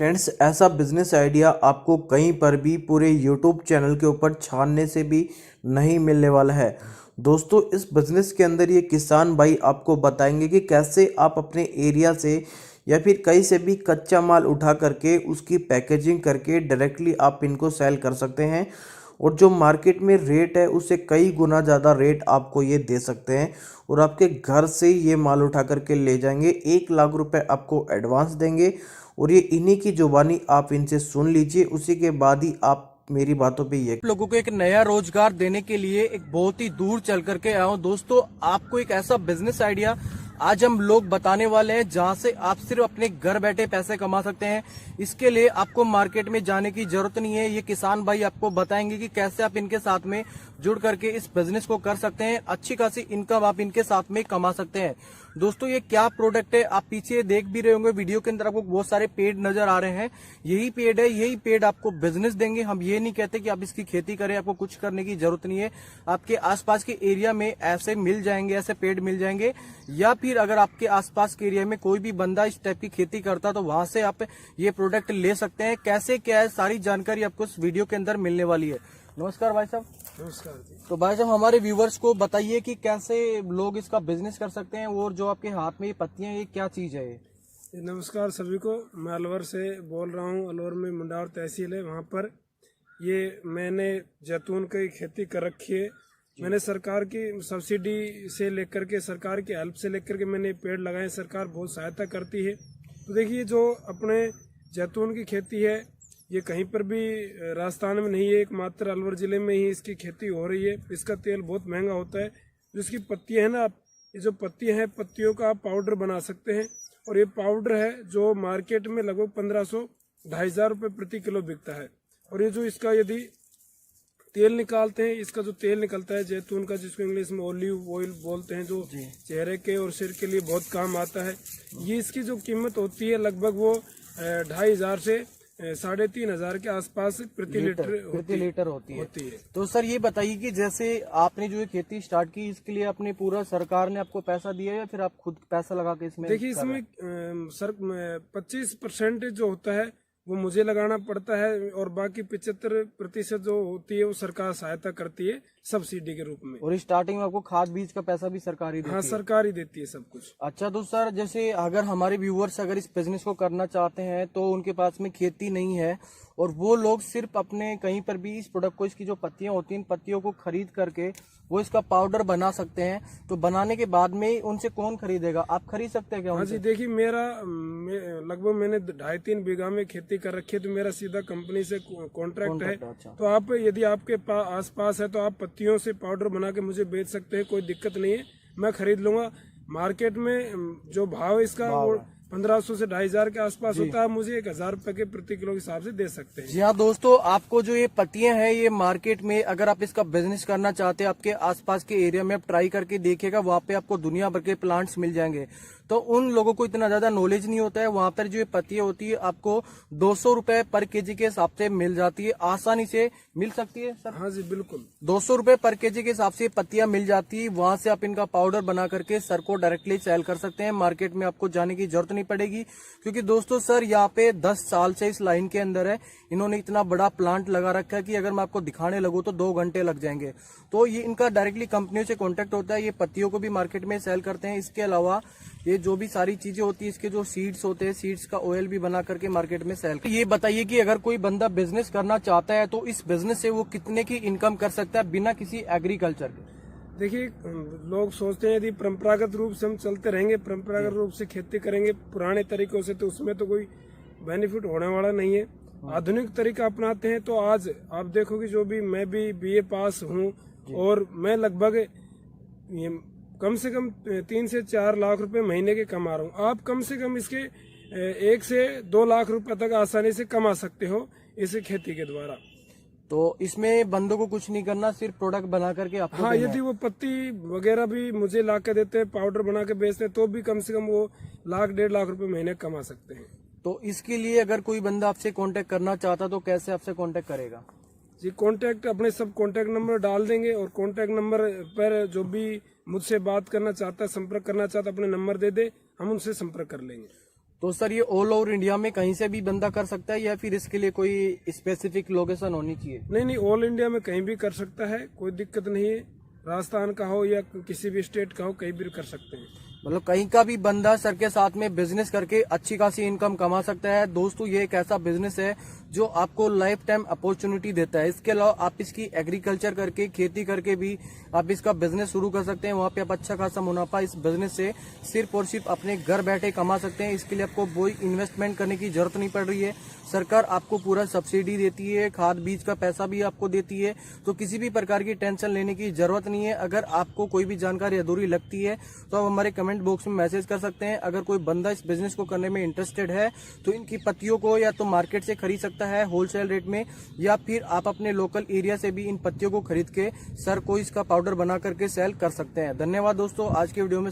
Friends, ऐसा business idea आपको कहीं पर भी पूरे यूट्यूब चैनल के ऊपर छानने से भी नहीं मिलने वाला है। दोस्तों, इस बिजनेस के अंदर ये किसान भाई आपको बताएंगे कि कैसे आप अपने एरिया से या फिर कहीं से भी कच्चा माल उठा करके उसकी पैकेजिंग करके डायरेक्टली आप इनको सेल कर सकते हैं और जो मार्केट में रेट है उससे कई गुना ज़्यादा रेट आपको ये दे सकते हैं और आपके घर से ये माल उठा करके ले जाएंगे। 1 लाख रुपए आपको एडवांस देंगे और ये इन्हीं की जुबानी आप इनसे सुन लीजिए, उसी के बाद ही आप मेरी बातों पे यकीन। लोगों को एक नया रोजगार देने के लिए एक बहुत ही दूर चल करके आया हूं। दोस्तों, आपको एक ऐसा बिजनेस आइडिया आज हम लोग बताने वाले हैं जहां से आप सिर्फ अपने घर बैठे पैसे कमा सकते हैं। इसके लिए आपको मार्केट में जाने की जरूरत नहीं है। ये किसान भाई आपको बताएंगे कि कैसे आप इनके साथ में जुड़ करके इस बिजनेस को कर सकते हैं। अच्छी खासी इनकम आप इनके साथ में कमा सकते हैं। दोस्तों, ये क्या प्रोडक्ट है आप पीछे देख भी रहे होंगे। वीडियो के अंदर आपको बहुत सारे पेड़ नजर आ रहे हैं। यही पेड़ है, यही पेड़ आपको बिजनेस देंगे। हम ये नहीं कहते कि आप इसकी खेती करें, आपको कुछ करने की जरूरत नहीं है। आपके आसपास के एरिया में ऐसे मिल जाएंगे, ऐसे पेड़ मिल जाएंगे। या फिर अगर आपके आसपास के एरिया में कोई भी बंदा इस टाइप की खेती करता है तो वहां से आप ये प्रोडक्ट ले सकते हैं। कैसे क्या है सारी जानकारी आपको इस वीडियो के अंदर मिलने वाली है। नमस्कार भाई साहब। नमस्कार जी। तो भाई साहब, हमारे व्यूवर्स को बताइए कि कैसे लोग इसका बिजनेस कर सकते हैं और जो आपके हाथ में ये पत्तियां, ये क्या चीज है? नमस्कार सभी को। मैं अलवर से बोल रहा हूँ। अलवर में मुंडावर तहसील है, वहाँ पर ये मैंने जैतून की खेती कर रखी है। मैंने सरकार की सब्सिडी से लेकर के, सरकार की हेल्प से लेकर के मैंने पेड़ लगाए। सरकार बहुत सहायता करती है। तो देखिए, जो अपने जैतून की खेती है ये कहीं पर भी राजस्थान में नहीं है, एकमात्र अलवर जिले में ही इसकी खेती हो रही है। इसका तेल बहुत महंगा होता है। जो इसकी पत्तियां है ना, ये जो पत्तियां हैं, पत्तियों का आप पाउडर बना सकते हैं। और ये पाउडर है जो मार्केट में लगभग 1500-2500 रुपये प्रति किलो बिकता है। और ये जो इसका यदि तेल निकालते हैं, इसका जो तेल निकलता है जैतून का, जिसको इंग्लिश में ऑलिव ऑयल बोलते हैं, जो चेहरे के और सिर के लिए बहुत काम आता है, ये इसकी जो कीमत होती है लगभग वो 2500 से 3500 के आसपास प्रति लीटर होती है। तो सर, ये बताइए कि जैसे आपने जो ये खेती स्टार्ट की, इसके लिए अपने पूरा सरकार ने आपको पैसा दिया या फिर आप खुद पैसा लगा के इसमें? देखिए, इसमें सर 25% जो होता है वो मुझे लगाना पड़ता है और बाकी 75% जो होती है वो सरकार सहायता करती है सब्सिडी के रूप में। और स्टार्टिंग में आपको खाद बीज का पैसा भी सरकार ही देती है? हाँ, सरकार ही देती है सब कुछ। अच्छा, तो सर जैसे अगर हमारे व्यूवर्स अगर इस बिजनेस को करना चाहते हैं तो उनके पास में खेती नहीं है और वो लोग सिर्फ अपने कहीं पर भी इस प्रोडक्ट को, इसकी जो पत्तियां होती हैं, इन पत्तियों को खरीद करके वो इसका पाउडर बना सकते हैं। तो बनाने के बाद में उनसे कौन खरीदेगा? आप खरीद सकते हैं क्या? हाँ जी, देखिए, मेरा लगभग मैंने 2.5-3 बीघा में खेती कर रखी है। तो मेरा सीधा कंपनी से कॉन्ट्रैक्ट है। अच्छा। तो आप यदि आपके आसपास है तो आप पत्तियों से पाउडर बना के मुझे बेच सकते हैं, कोई दिक्कत नहीं है, मैं खरीद लूंगा। मार्केट में जो भाव है इसका वो 1500 से 2500 के आसपास होता है। मुझे 1000 रुपए के प्रति किलो के हिसाब से दे सकते हैं। जी हाँ दोस्तों, आपको जो ये पत्तियां हैं ये मार्केट में, अगर आप इसका बिजनेस करना चाहते हैं, आपके आसपास के एरिया में आप ट्राई करके देखिएगा, वहाँ पे आपको दुनिया भर के प्लांट्स मिल जाएंगे। तो उन लोगों को इतना ज्यादा नॉलेज नहीं होता है। वहां पर जो ये पत्तियां होती है आपको 200 रुपए पर केजी के हिसाब से मिल जाती है, आसानी से मिल सकती है सर? हाँ जी, बिल्कुल। 200 रुपए पर केजी के हिसाब से पत्तियां मिल जाती है। वहां से आप इनका पाउडर बना करके सर को डायरेक्टली सेल कर सकते हैं। मार्केट में आपको जाने की जरूरत नहीं पड़ेगी, क्योंकि दोस्तों सर यहाँ पे 10 साल से इस लाइन के अंदर है। इन्होंने इतना बड़ा प्लांट लगा रखा है कि अगर मैं आपको दिखाने लगूँ तो 2 घंटे लग जाएंगे। तो ये इनका डायरेक्टली कंपनियों से कॉन्टेक्ट होता है। ये पत्तियों को भी मार्केट में सेल करते हैं। इसके अलावा ये जो भी सारी चीजें होती है, इसके जो सीड्स होते हैं, सीड्स का ऑयल भी बना करके मार्केट में सेल। ये बताइए कि अगर कोई बंदा बिजनेस करना चाहता है तो इस बिजनेस से वो कितने की इनकम कर सकता है बिना किसी एग्रीकल्चर के? देखिए, लोग सोचते हैं यदि परंपरागत रूप से हम चलते रहेंगे, परंपरागत रूप से खेती करेंगे पुराने तरीकों से, तो उसमें तो कोई बेनिफिट होने वाला नहीं है। आधुनिक तरीका अपनाते हैं तो आज आप देखोगे, जो भी मैं भी BA पास हूँ और मैं लगभग कम से कम 3 से 4 लाख रुपए महीने के कमा रहा हूँ। आप कम से कम इसके 1 से 2 लाख रुपए तक आसानी से कमा सकते हो इस खेती के द्वारा। तो इसमें बंदों को कुछ नहीं करना, सिर्फ प्रोडक्ट बना करके आपको हाँ, यदि वो पत्ती वगैरह भी मुझे ला के देते हैं, पाउडर बना के बेचते हैं, तो भी कम से कम वो 1-1.5 लाख रुपए महीने कमा सकते हैं। तो इसके लिए अगर कोई बंदा आपसे कांटेक्ट करना चाहता तो कैसे आपसे कांटेक्ट करेगा? जी, कांटेक्ट अपने सब कांटेक्ट नंबर डाल देंगे और कांटेक्ट नंबर पर जो भी मुझसे बात करना चाहता है, संपर्क करना चाहता है, अपने नंबर दे दे, हम उनसे संपर्क कर लेंगे। तो सर ये ऑल ओवर इंडिया में कहीं से भी बंदा कर सकता है या फिर इसके लिए कोई स्पेसिफिक लोकेशन होनी चाहिए? नहीं, ऑल इंडिया में कहीं भी कर सकता है, कोई दिक्कत नहीं है। राजस्थान का हो या किसी भी स्टेट का हो, कहीं भी कर सकते हैं। मतलब कहीं का भी बंदा सर के साथ में बिजनेस करके अच्छी खासी इनकम कमा सकता है। दोस्तों ये एक ऐसा बिजनेस है जो आपको लाइफ टाइम अपॉर्चुनिटी देता है। इसके अलावा आप इसकी एग्रीकल्चर करके, खेती करके भी आप इसका बिजनेस शुरू कर सकते हैं। वहाँ पे आप अच्छा खासा मुनाफा इस बिजनेस से सिर्फ और सिर्फ अपने घर बैठे कमा सकते हैं। इसके लिए आपको कोई इन्वेस्टमेंट करने की जरूरत नहीं पड़ रही है। सरकार आपको पूरा सब्सिडी देती है, खाद बीज का पैसा भी आपको देती है, तो किसी भी प्रकार की टेंशन लेने की जरूरत नहीं है। अगर आपको कोई भी जानकारी अधूरी लगती है तो आप हमारे कमेंट बॉक्स में मैसेज कर सकते हैं। अगर कोई बंदा इस बिजनेस को करने में इंटरेस्टेड है तो इनकी पत्तियों को या तो मार्केट से खरीद सकता है होलसेल रेट में, या फिर आप अपने लोकल एरिया से भी इन पत्तियों को खरीद के सर को इसका पाउडर बना करके सेल कर सकते हैं। धन्यवाद दोस्तों, आज के वीडियो में